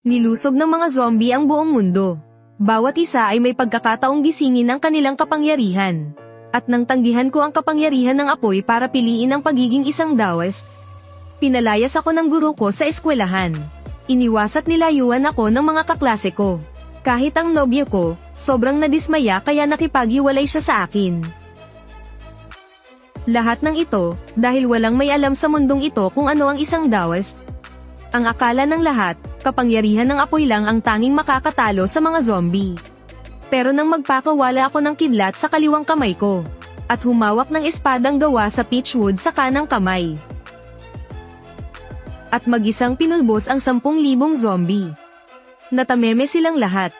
Nilusob ng mga zombie ang buong mundo. Bawat isa ay may pagkakataong gisingin ang kanilang kapangyarihan. At nang tanggihan ko ang kapangyarihan ng apoy para piliin ang pagiging isang Daoist, pinalayas ako ng guro ko sa eskwelahan. Iniwas at nilayuan ako ng mga kaklase ko. Kahit ang nobya ko, sobrang nadismaya kaya nakipaghiwalay siya sa akin. Lahat ng ito, dahil walang may alam sa mundong ito kung ano ang isang Daoist. Ang akala ng lahat, kapangyarihan ng apoy lang ang tanging makakatalo sa mga zombie. Pero nang magpakawala ako ng kidlat sa kaliwang kamay ko, at humawak ng espadang gawa sa pitchwood sa kanang kamay. At mag-isang pinulbos ang 10,000 zombie. Natameme silang lahat.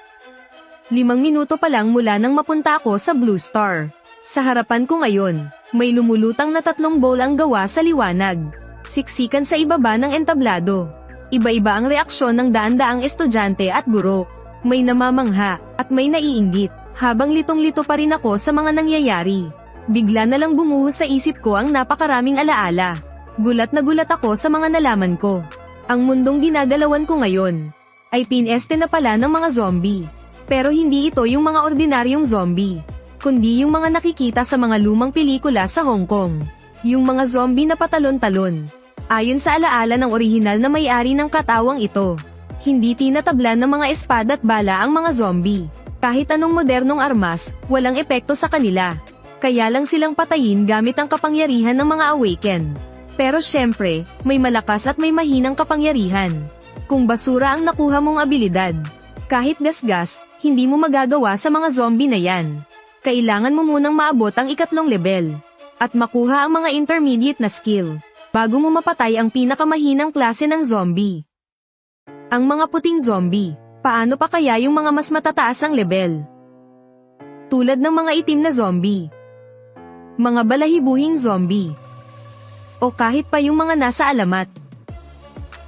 5 minuto pa lang mula nang mapunta ako sa Blue Star. Sa harapan ko ngayon, may lumulutang na 3 bowl ang gawa sa liwanag. Siksikan sa ibaba ng entablado. Iba-iba ang reaksyon ng daan-daang estudyante at guro. May namamangha, at may naiinggit, habang litong-lito pa rin ako sa mga nangyayari. Bigla na lang bumuhos sa isip ko ang napakaraming alaala. Gulat na gulat ako sa mga nalaman ko. Ang mundong ginagalawan ko ngayon, ay pineste na pala ng mga zombie. Pero hindi ito yung mga ordinaryong zombie, kundi yung mga nakikita sa mga lumang pelikula sa Hong Kong. Yung mga zombie na patalon-talon. Ayon sa alaala ng orihinal na may-ari ng katawang ito, hindi tinatablan ng mga espada at bala ang mga zombie. Kahit anong modernong armas, walang epekto sa kanila. Kaya lang silang patayin gamit ang kapangyarihan ng mga awaken. Pero syempre, may malakas at may mahinang kapangyarihan. Kung basura ang nakuha mong abilidad, kahit gasgas, hindi mo magagawa sa mga zombie na yan. Kailangan mo munang maabot ang 2 level, at makuha ang mga intermediate na skill, bago mo mapatay ang pinakamahinang klase ng zombie. Ang mga puting zombie, paano pa kaya yung mga mas matataas ang level? Tulad ng mga itim na zombie, mga balahibuhing zombie, o kahit pa yung mga nasa alamat.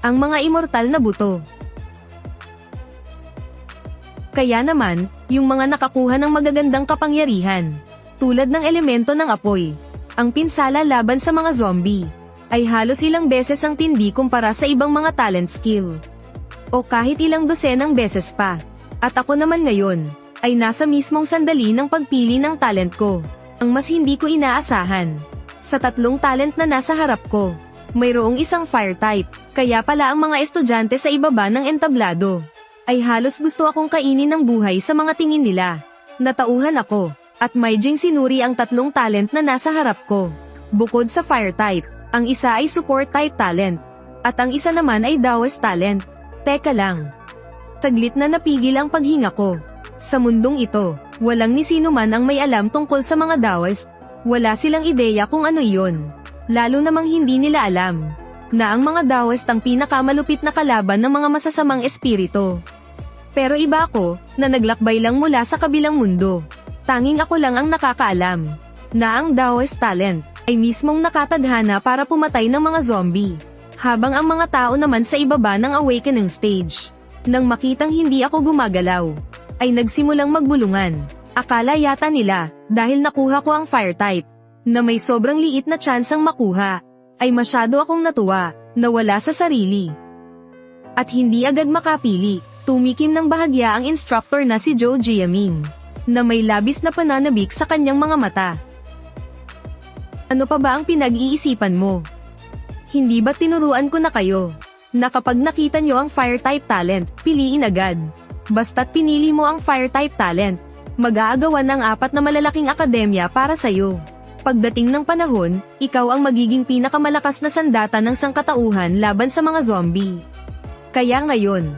Ang mga immortal na buto. Kaya naman, yung mga nakakuha ng magagandang kapangyarihan, tulad ng elemento ng apoy, ang pinsala laban sa mga zombie, ay halos ilang beses ang tindi kumpara sa ibang mga talent skill. O kahit ilang dosenang beses pa. At ako naman ngayon, ay nasa mismong sandali ng pagpili ng talent ko. Ang mas hindi ko inaasahan. Sa 3 talent na nasa harap ko, mayroong isang fire type, kaya pala ang mga estudyante sa ibaba ng entablado, ay halos gusto akong kainin ng buhay sa mga tingin nila. Natauhan ako, at may ding sinuri ang 3 talent na nasa harap ko. Bukod sa fire type, ang isa ay support type talent, at ang isa naman ay Daoist talent. Teka lang. Saglit na napigil ang paghinga ko. Sa mundong ito, walang ni sino man ang may alam tungkol sa mga Daoist. Wala silang ideya kung ano iyon. Lalo namang hindi nila alam na ang mga Daoist ang pinakamalupit na kalaban ng mga masasamang espiritu. Pero iba ako, na naglakbay lang mula sa kabilang mundo. Tanging ako lang ang nakakaalam na ang Daoist talent ay mismong nakatadhana para pumatay ng mga zombie, habang ang mga tao naman sa ibaba ng awakening stage, nang makitang hindi ako gumagalaw, ay nagsimulang magbulungan. Akala yata nila, dahil nakuha ko ang fire type, na may sobrang liit na tsansang makuha, ay masyado akong natuwa, nawala sa sarili. At hindi agad makapili, tumikim ng bahagya ang instructor na si Joe Jiaming, na may labis na pananabik sa kanyang mga mata. Ano pa ba ang pinag-iisipan mo? Hindi ba tinuruan ko na kayo, na kapag nakita nyo ang fire type talent, piliin agad. Basta't pinili mo ang fire type talent, mag-aagawan ng 4 na malalaking akademya para sa'yo. Pagdating ng panahon, ikaw ang magiging pinakamalakas na sandata ng sangkatauhan laban sa mga zombie. Kaya ngayon,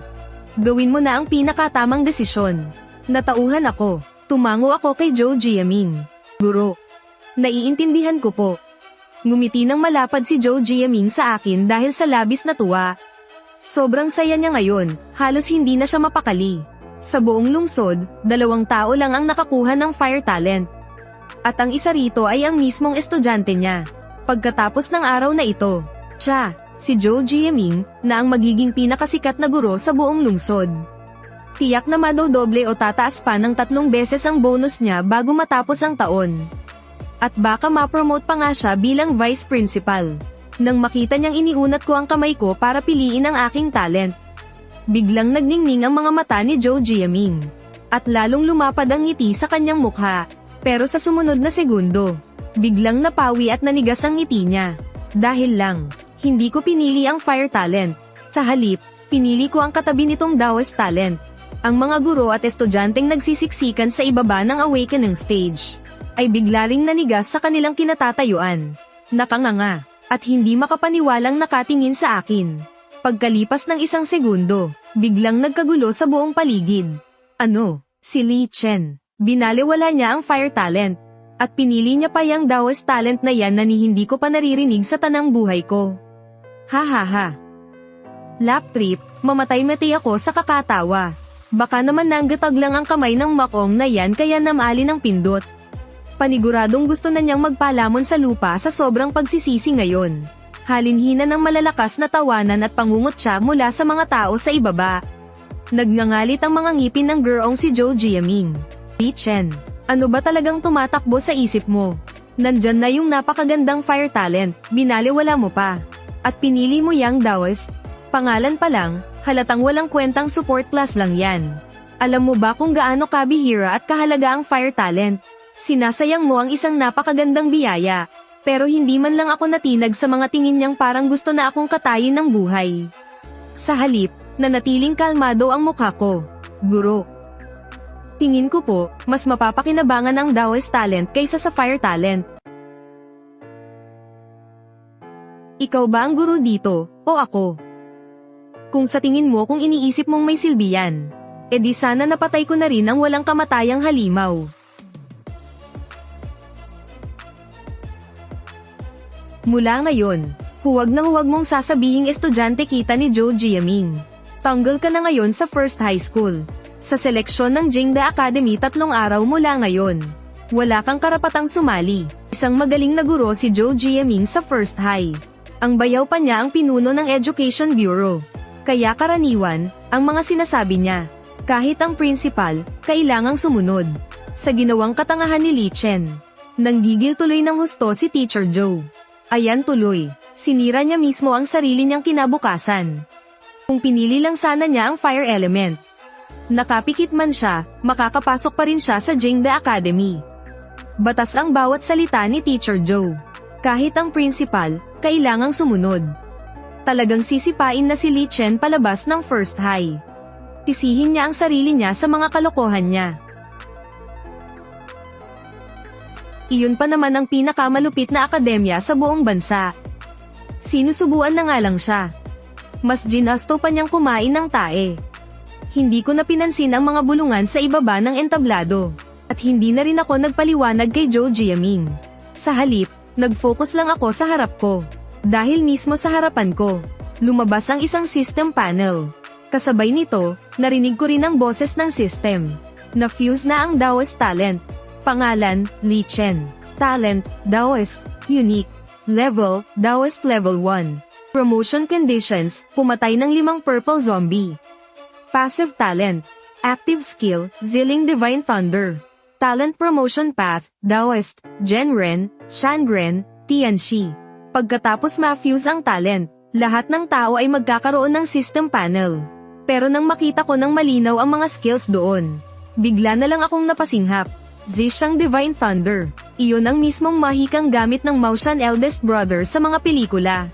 gawin mo na ang pinakatamang desisyon. Natauhan ako, tumango ako kay Joe Jiaming. Guro. Naiintindihan ko po. Ngumiti ng malapad si Joe Jiaming sa akin dahil sa labis na tuwa. Sobrang saya niya ngayon, halos hindi na siya mapakali. Sa buong lungsod, 2 tao lang ang nakakuha ng fire talent. At ang isa rito ay ang mismong estudyante niya. Pagkatapos ng araw na ito, siya, si Joe Jiaming, na ang magiging pinakasikat na guro sa buong lungsod. Tiyak na madodoble o tataas pa ng 3 beses ang bonus niya bago matapos ang taon. At baka ma-promote pa nga siya bilang vice principal. Nang makita niyang iniunat ko ang kamay ko para piliin ang aking talent, Biglang nagningning ang mga mata ni Zhou Jiaming. At lalong lumapad ang ngiti sa kanyang mukha. Pero sa sumunod na segundo, biglang napawi at nanigas ang ngiti niya. Dahil lang, hindi ko pinili ang fire talent. Sa halip, pinili ko ang katabi nitong Daoist talent. Ang mga guro at estudyanteng nagsisiksikan sa ibaba ng awakening stage ay bigla ring nanigas sa kanilang kinatatayuan. Nakanganga, at hindi makapaniwalang nakatingin sa akin. Pagkalipas ng isang segundo, biglang nagkagulo sa buong paligid. Ano? Si Li Chen. Binaliwala niya ang fire talent. At pinili niya pa yung Daoist talent na yan na hindi ko pa naririnig sa tanang buhay ko. Ha ha ha. Lap trip, mamatay-matay ako sa kakatawa. Baka naman nanggatag lang ang kamay ng makong na yan kaya namali ng pindot. Paniguradong gusto na niyang magpalamon sa lupa sa sobrang pagsisisi ngayon. Halinhina ng malalakas na tawanan at pangungutya mula sa mga tao sa ibaba. Nagngangalit ang mga ngipin ng gurong si Zhou Jiaming. Li Chen, ano ba talagang tumatakbo sa isip mo? Nandyan na yung napakagandang fire talent, binaliwala mo pa. At pinili mo yang Daoist. Pangalan pa lang, halatang walang kwentang support class lang yan. Alam mo ba kung gaano kabihira at kahalaga ang fire talent? Sinasayang mo ang isang napakagandang biyaya. Pero hindi man lang ako natinag sa mga tingin niyang parang gusto na akong katayin ng buhay. Sa halip, nanatiling kalmado ang mukha ko. Guro. Tingin ko po, mas mapapakinabangan ang Daoist talent kaysa sa fire talent. Ikaw ba ang guro dito, o ako? Kung sa tingin mo kung iniisip mong may silbi yan, edi sana napatay ko na rin ang walang kamatayang halimaw. Mula ngayon, huwag na huwag mong sasabihing estudyante kita ni Zhou Jiaming. Tanggal ka na ngayon sa first high school. Sa seleksyon ng Jingda Academy 3 araw mula ngayon. Wala kang karapatang sumali. Isang magaling na guro si Zhou Jiaming sa first high. Ang bayaw pa niya ang pinuno ng Education Bureau. Kaya karaniwan, ang mga sinasabi niya. Kahit ang principal, kailangang sumunod. Sa ginawang katangahan ni Li Chen. Nanggigil tuloy ng husto si Teacher Zhou. Ayan tuloy, sinira niya mismo ang sarili niyang kinabukasan. Kung pinili lang sana niya ang fire element. Nakapikit man siya, makakapasok pa rin siya sa Jingda Academy. Batas ang bawat salita ni Teacher Zhou. Kahit ang principal, kailangang sumunod. Talagang sisipain na si Li Chen palabas ng first high. Sisihin niya ang sarili niya sa mga kalokohan niya. Iyon pa naman ang pinakamalupit na akademya sa buong bansa. Sinusubuan na nga lang siya. Mas ginasto pa niyang kumain ng tae. Hindi ko na pinansin ang mga bulungan sa ibaba ng entablado. At hindi na rin ako nagpaliwanag kay Zhou Jiaming. Sa halip, nag-focus lang ako sa harap ko. Dahil mismo sa harapan ko, lumabas ang isang system panel. Kasabay nito, narinig ko rin ang boses ng system. Na-fuse na ang Daoist talent. Pangalan, Li Chen. Talent, Daoist. Unique. Level, Daoist Level 1. Promotion conditions, pumatay ng 5 purple zombie. Passive talent. Active skill, Ziling Divine Thunder. Talent promotion path, Daoist, Genren, Shangren, Tianxi. Pagkatapos ma-fuse ang talent, lahat ng tao ay magkakaroon ng system panel. Pero nang makita ko ng malinaw ang mga skills doon, bigla na lang akong napasinghap. Zishang Divine Thunder. Iyon ang mismong mahikang gamit ng Mao Shan eldest brother sa mga pelikula.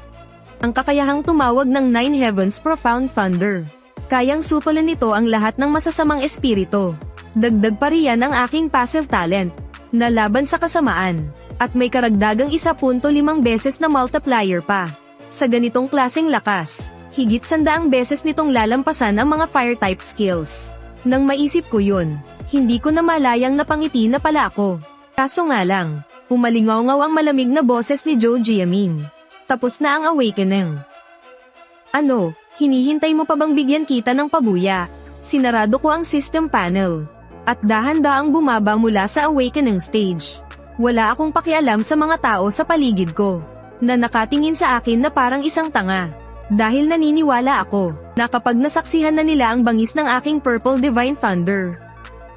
Ang kakayahang tumawag ng Nine Heavens Profound Thunder. Kayang supalan nito ang lahat ng masasamang espiritu. Dagdag pa riyan ang aking passive talent, na laban sa kasamaan, at may karagdagang 1.5 beses na multiplier pa. Sa ganitong klaseng lakas, higit 100 beses nitong lalampasan ang mga fire type skills. Nang maisip ko yun, hindi ko na malayang napangiti na pala ako. Kaso nga lang, umalingaw-ngaw ang malamig na boses ni Zhou Jiaming. Tapos na ang awakening. Ano, hinihintay mo pa bang bigyan kita ng pabuya? Sinarado ko ang system panel. At dahan-daang bumaba mula sa awakening stage. Wala akong pakialam sa mga tao sa paligid ko, na nakatingin sa akin na parang isang tanga. Dahil naniniwala ako, na kapag nasaksihan na nila ang bangis ng aking Purple Divine Thunder,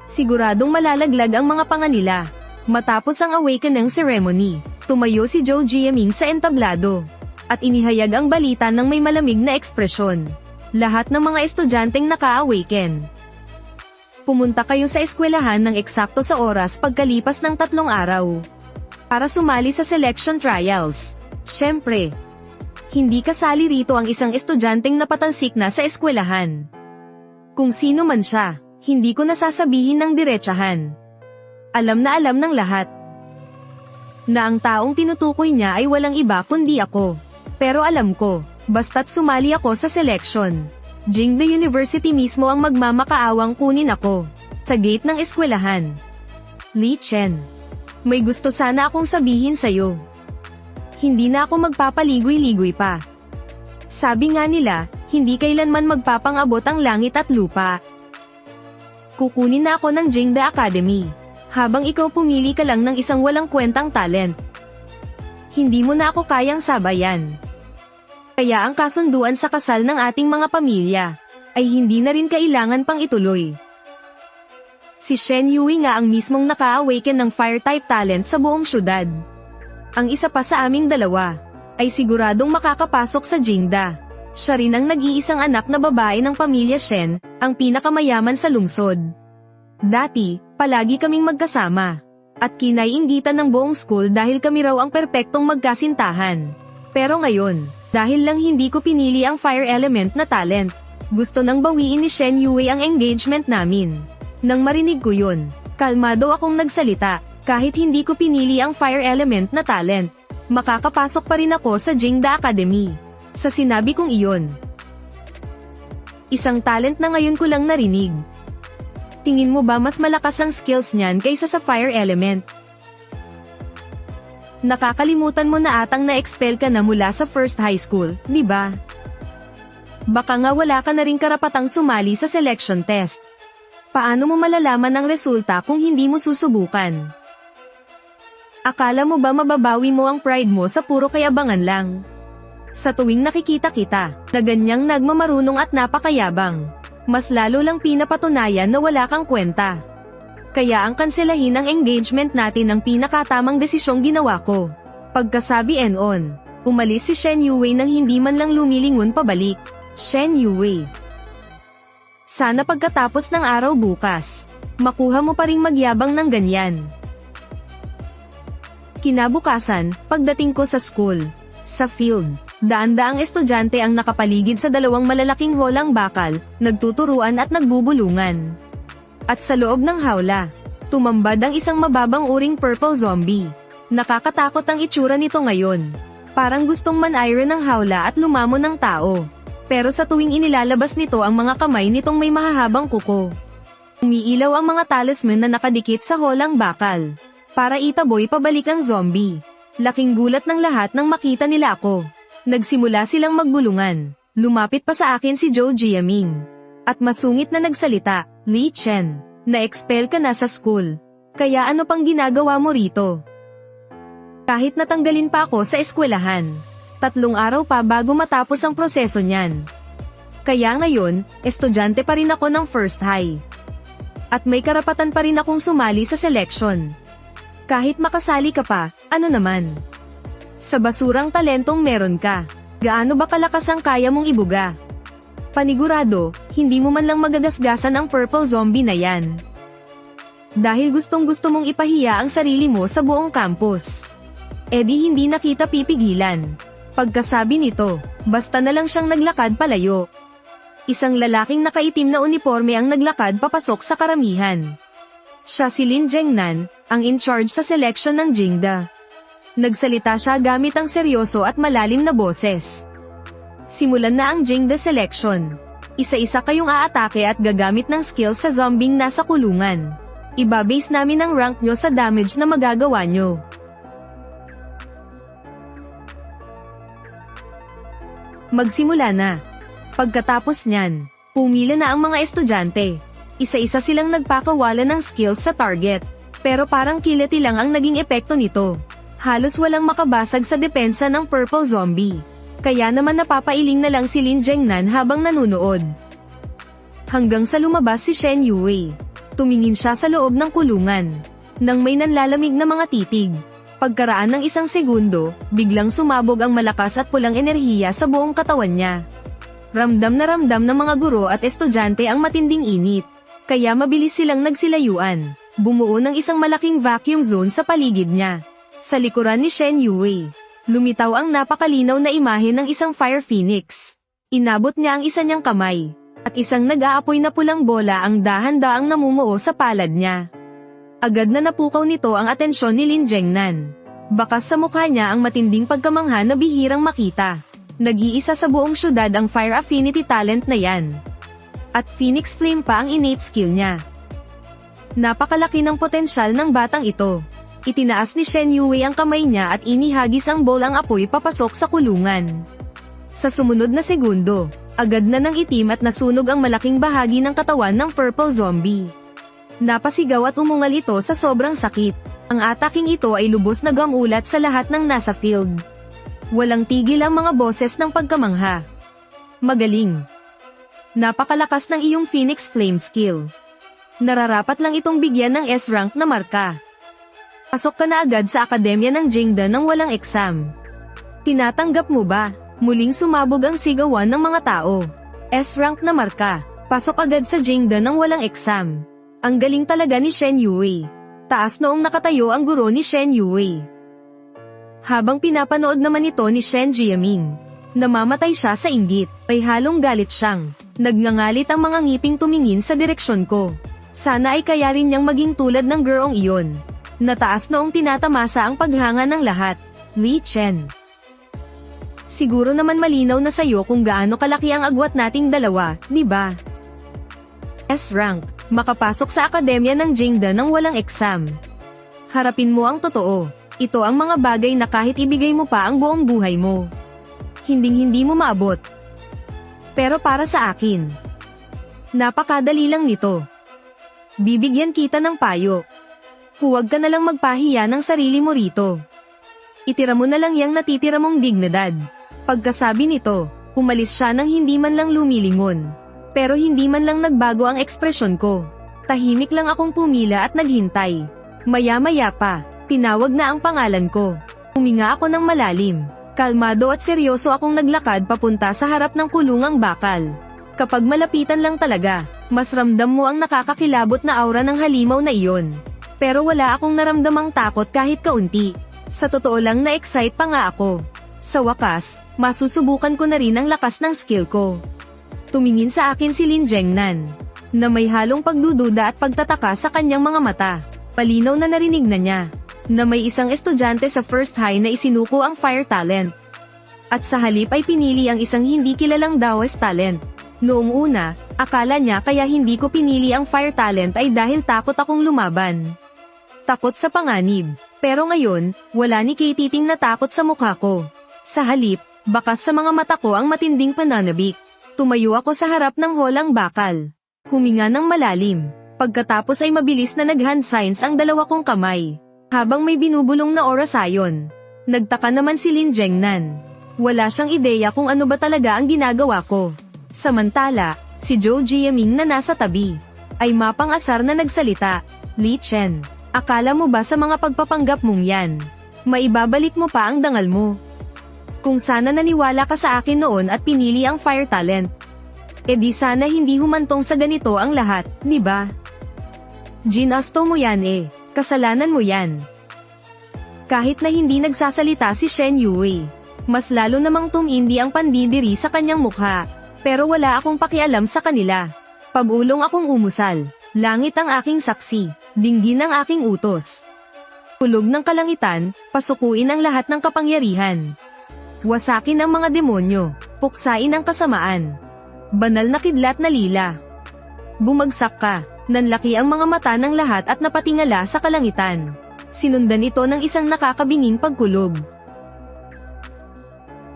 siguradong malalaglag ang mga panga nila. Matapos ang awakening ceremony, tumayo si Zhou Jiaming sa entablado, at inihayag ang balita ng may malamig na ekspresyon. Lahat ng mga estudyanteng naka-awaken. Pumunta kayo sa eskwelahan ng eksakto sa oras pagkalipas ng 3 araw. Para sumali sa selection trials. Siyempre, hindi kasali rito ang isang estudyanteng napatalsik na sa eskwelahan. Kung sino man siya, hindi ko nasasabihin ng diretsahan. Alam ng lahat na ang taong tinutukoy niya ay walang iba kundi ako. Pero alam ko, basta't sumali ako sa selection, Jingda University mismo ang magmamakaawang kunin ako sa gate ng eskwelahan. Li Chen, may gusto sana akong sabihin sa'yo. Hindi na ako magpapaligoy-ligoy pa. Sabi nga nila, hindi kailanman magpapangabot ang langit at lupa. Kukunin na ako ng Jingda Academy, habang ikaw pumili ka lang ng isang walang kwentang talent. Hindi mo na ako kayang sabayan. Kaya ang kasunduan sa kasal ng ating mga pamilya, ay hindi na rin kailangan pang ituloy. Si Shen Yui nga ang mismong naka-awaken ng fire-type talent sa buong syudad. Ang isa pa sa aming dalawa, ay siguradong makakapasok sa Jingda. Siya rin ang nag-iisang anak na babae ng pamilya Shen, ang pinakamayaman sa lungsod. Dati, palagi kaming magkasama. At kinaiinggitan ng buong school dahil kami raw ang perpektong magkasintahan. Pero ngayon, dahil lang hindi ko pinili ang fire element na talent, gusto nang bawiin ni Shen Yue ang engagement namin. Nang marinig ko yun, kalmado akong nagsalita, kahit hindi ko pinili ang fire element na talent, makakapasok pa rin ako sa Jingda Academy. Sa sinabi kong iyon, isang talent na ngayon ko lang narinig. Tingin mo ba mas malakas ang skills niyan kaysa sa fire element? Nakakalimutan mo na atang na-expel ka na mula sa first high school, di ba? Baka nga wala ka na ring karapatang sumali sa selection test. Paano mo malalaman ang resulta kung hindi mo susubukan? Akala mo ba mababawi mo ang pride mo sa puro kayabangan lang? Sa tuwing nakikita kita, na ganyang nagmamarunong at napakayabang, mas lalo lang pinapatunayan na wala kang kwenta. Kaya ang kanselahin ang engagement natin ang pinakatamang desisyong ginawa ko. Pagkasabi on, umalis si Shen Yue nang hindi man lang lumilingon pabalik. Shen Yue, sana pagkatapos ng araw bukas, makuha mo pa ring magyabang ng ganyan. Kinabukasan, pagdating ko sa school, sa field, daan-daang estudyante ang nakapaligid sa dalawang malalaking holang bakal, nagtuturuan at nagbubulungan. At sa loob ng hawla, tumambad ang isang mababang uring purple zombie. Nakakatakot ang itsura nito ngayon. Parang gustong man-iron ng hawla at lumamon ng tao. Pero sa tuwing inilalabas nito ang mga kamay nitong may mahahabang kuko, umiilaw ang mga talisman na nakadikit sa holang bakal. Para itaboy pabalik ang zombie. Laking gulat ng lahat nang makita nila ako. Nagsimula silang magbulungan. Lumapit pa sa akin si Zhou Jiaming. At masungit na nagsalita, Li Chen, na-expel ka na sa school. Kaya ano pang ginagawa mo rito? Kahit natanggalin pa ako sa eskwelahan, 3 araw pa bago matapos ang proseso niyan. Kaya ngayon, estudyante pa rin ako ng first high. At may karapatan pa rin akong sumali sa selection. Kahit makasali ka pa, ano naman? Sa basurang talentong meron ka, gaano ba kalakas ang kaya mong ibuga? Panigurado, hindi mo man lang magagasgasan ang purple zombie na yan. Dahil gustong-gusto mong ipahiya ang sarili mo sa buong campus. E di hindi na kita pipigilan. Pagkasabi nito, basta na lang siyang naglakad palayo. Isang lalaking nakaitim na uniforme ang naglakad papasok sa karamihan. Siya si Lin Zhengnan, ang in-charge sa selection ng Jingda. Nagsalita siya gamit ang seryoso at malalim na boses. Simulan na ang Jingda selection. Isa-isa kayong aatake at gagamit ng skills sa zombing nasa kulungan. Ibabase namin ang rank nyo sa damage na magagawa nyo. Magsimula na. Pagkatapos niyan, pumila na ang mga estudyante. Isa-isa silang nagpakawala ng skills sa target. Pero parang kiliti lang ang naging epekto nito. Halos walang makabasag sa depensa ng purple zombie. Kaya naman napapailing na lang si Lin Zhengnan habang nanunood. Hanggang sa lumabas si Shen Yue. Tumingin siya sa loob ng kulungan. Nang may nanlalamig na mga titig. Pagkaraan ng 1 segundo, biglang sumabog ang malakas at pulang enerhiya sa buong katawan niya. Ramdam na ramdam ng mga guro at estudyante ang matinding init. Kaya mabilis silang nagsilayuan. Bumuo ng isang malaking vacuum zone sa paligid niya. Sa likuran ni Shen Yue, lumitaw ang napakalinaw na imahe ng isang fire phoenix. Inabot niya ang isa niyang kamay. At isang nag-aapoy na pulang bola ang dahan-daang namumuo sa palad niya. Agad na napukaw nito ang atensyon ni Lin Zhengnan. Bakas sa mukha niya ang matinding pagkamangha na bihirang makita. Nag-iisa sa buong syudad ang fire affinity talent na yan. At Phoenix Flame pa ang innate skill niya. Napakalaki ng potensyal ng batang ito. Itinaas ni Shen Yue ang kamay niya at inihagis ang bolang apoy papasok sa kulungan. Sa sumunod na segundo, agad na nang itim at nasunog ang malaking bahagi ng katawan ng purple zombie. Napasigaw at umungal ito sa sobrang sakit. Ang ataking ito ay lubos na gamulat sa lahat ng nasa field. Walang tigil ang mga boses ng pagkamangha. Magaling. Napakalakas ng iyong Phoenix Flame skill. Nararapat lang itong bigyan ng S-rank na marka. Pasok ka na agad sa akademya ng Jingda nang walang exam. Tinatanggap mo ba? Muling sumabog ang sigawan ng mga tao. S-rank na marka. Pasok agad sa Jingda nang walang exam. Ang galing talaga ni Shen Yue. Taas noong nakatayo ang guro ni Shen Yue. Habang pinapanood naman ito ni Shen Jiaming, namamatay siya sa inggit, ay halong galit siyang. Nagngangalit ang mga ngiping tumingin sa direksyon ko. Sana ay kaya rin niyang maging tulad ng girong iyon. Nataas noong tinatamasa ang paghanga ng lahat. Li Chen. Siguro naman malinaw na sayo kung gaano kalaki ang agwat nating dalawa, di ba? S-rank, makapasok sa akademya ng Jingda nang walang exam. Harapin mo ang totoo. Ito ang mga bagay na kahit ibigay mo pa ang buong buhay mo, hinding-hindi mo maabot. Pero para sa akin, napakadali lang nito. Bibigyan kita ng payo. Huwag ka na lang magpahiya ng sarili mo rito. Itira mo na lang yang natitira mong dignidad. Pagkasabi nito, umalis siya nang hindi man lang lumilingon. Pero hindi man lang nagbago ang ekspresyon ko. Tahimik lang akong pumila at naghintay. Maya-maya pa, tinawag na ang pangalan ko. Huminga ako ng malalim. Kalmado at seryoso akong naglakad papunta sa harap ng kulungang bakal. Kapag malapitan lang talaga, mas ramdam mo ang nakakakilabot na aura ng halimaw na iyon. Pero wala akong naramdamang takot kahit kaunti. Sa totoo lang na-excite pa nga ako. Sa wakas, masusubukan ko na rin ang lakas ng skill ko. Tumingin sa akin si Lin Zhengnan, na may halong pagdududa at pagtataka sa kanyang mga mata. Malinaw na narinig na niya, na may isang estudyante sa first high na isinuko ang fire talent. At sa halip ay pinili ang isang hindi kilalang Daoist talent. Noong una, akala niya kaya hindi ko pinili ang fire talent ay dahil takot akong lumaban. Takot sa panganib. Pero ngayon, wala ni Katiting na takot sa mukha ko. Sa halip, bakas sa mga mata ko ang matinding pananabik. Tumayo ako sa harap ng holang bakal. Huminga ng malalim. Pagkatapos ay mabilis na nag-hand signs ang dalawa kong kamay. Habang may binubulong na orasayon. Nagtaka naman si Lin Zhengnan. Wala siyang ideya kung ano ba talaga ang ginagawa ko. Samantala, si Zhou Jiaming na nasa tabi, ay mapang-asar na nagsalita. Li Chen, akala mo ba sa mga pagpapanggap mong yan, maibabalik mo pa ang dangal mo? Kung sana naniwala ka sa akin noon at pinili ang fire talent, edi sana hindi humantong sa ganito ang lahat, di ba? Ginasto mo yan eh. Kasalanan mo yan. Kahit na hindi nagsasalita si Shen Yue, mas lalo namang tumindi ang pandidiri sa kanyang mukha. Pero wala akong pakialam sa kanila. Pabulong akong umusal. Langit ang aking saksi. Dinggin ang aking utos. Kulog ng kalangitan, pasukuin ang lahat ng kapangyarihan. Wasakin ang mga demonyo. Puksain ang kasamaan. Banal na kidlat na lila. Bumagsak ka. Nanlaki ang mga mata ng lahat at napatingala sa kalangitan. Sinundan ito ng isang nakakabinging pagkulog.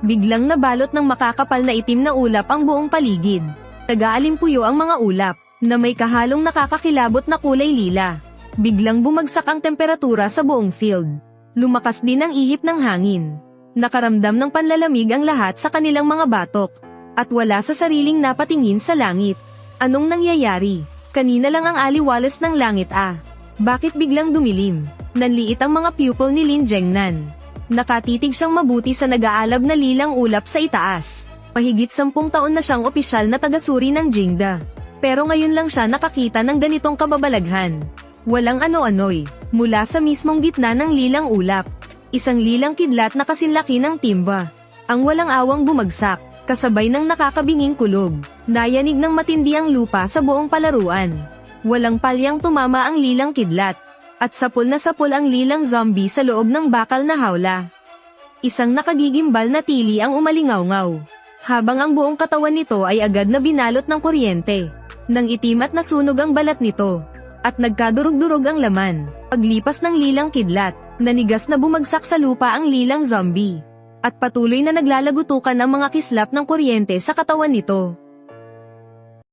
Biglang nabalot ng makakapal na itim na ulap ang buong paligid. Nag-aalimpuyo ang mga ulap, na may kahalong nakakakilabot na kulay lila. Biglang bumagsak ang temperatura sa buong field. Lumakas din ang ihip ng hangin. Nakaramdam ng panlalamig ang lahat sa kanilang mga batok. At wala sa sariling napatingin sa langit. Anong nangyayari? Kanina lang ang aliwalas ng langit Bakit biglang dumilim? Nanliit ang mga pupil ni Lin Zhengnan. Nakatitig siyang mabuti sa nag-aalab na lilang ulap sa itaas. Pahigit 10 taon na siyang opisyal na tagasuri ng Jingda. Pero ngayon lang siya nakakita ng ganitong kababalaghan. Walang ano-ano'y, mula sa mismong gitna ng lilang ulap. Isang lilang kidlat na kasinlaki ng timba. Ang walang awang bumagsak, kasabay ng nakakabinging kulog. Nayanig ng matindi ang lupa sa buong palaruan. Walang palyang tumama ang lilang kidlat. At sapul na sapul ang lilang zombie sa loob ng bakal na hawla. Isang nakagigimbal na tili ang umalingaw-ngaw. Habang ang buong katawan nito ay agad na binalot ng kuryente. Nang itim at nasunog ang balat nito. At nagkadurog-durog ang laman. Paglipas ng lilang kidlat, nanigas na bumagsak sa lupa ang lilang zombie. At patuloy na naglalagutukan ang mga kislap ng kuryente sa katawan nito.